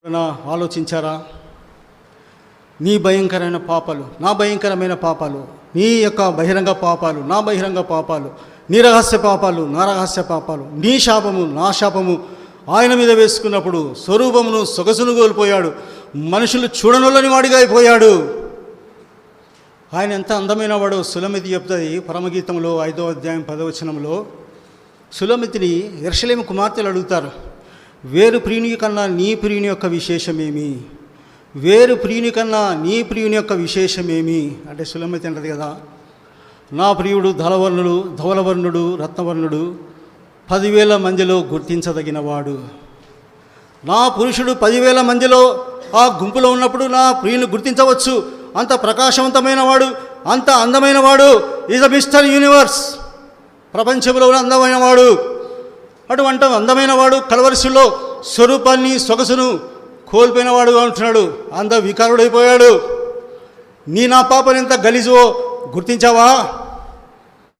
ఎప్పుడైనా ఆలోచించారా? నీ భయంకరమైన పాపాలు, నా భయంకరమైన పాపాలు, నీ యొక్క బహిరంగ పాపాలు, నా బహిరంగ పాపాలు, నీ రహస్య పాపాలు, నా రహస్య పాపాలు, నీ శాపము, నా శాపము ఆయన మీద వేసుకున్నప్పుడు స్వరూపమును సొగసును కోల్పోయాడు. మనుషులు చూడనొల్లని వాడిగా అయిపోయాడు. ఆయన ఎంత అందమైన వాడు. సులమితి చెప్తుంది పరమగీతంలో 5వ అధ్యాయం 10వ వచనంలో. సులమితిని యెరూషలేము కుమార్తెలు అడుగుతారు, వేరు ప్రియుని కన్నా నీ ప్రియుని యొక్క విశేషమేమి? వేరు ప్రియుని కన్నా నీ ప్రియుని యొక్క విశేషమేమి అంటే సులమితి అంటది కదా, నా ప్రియుడు ధవలవర్ణుడు రత్నవర్ణుడు 10,000 మందిలో గుర్తించదగినవాడు. నా పురుషుడు 10,000 మందిలో ఆ గుంపులో ఉన్నప్పుడు నా ప్రియుని గుర్తించవచ్చు. అంత ప్రకాశవంతమైన వాడు, అంత అందమైన వాడు. Is a mister universe. ప్రపంచంలో అందమైన వాడు. అటువంటి అందమైన వాడు కలవరిశిలో స్వరూపాన్ని సొగసును కోల్పోయిన వాడుగా ఉంటున్నాడు. అంత వికారుడైపోయాడు. నీ నా పాపని ఎంత గలీజో గుర్తించావా?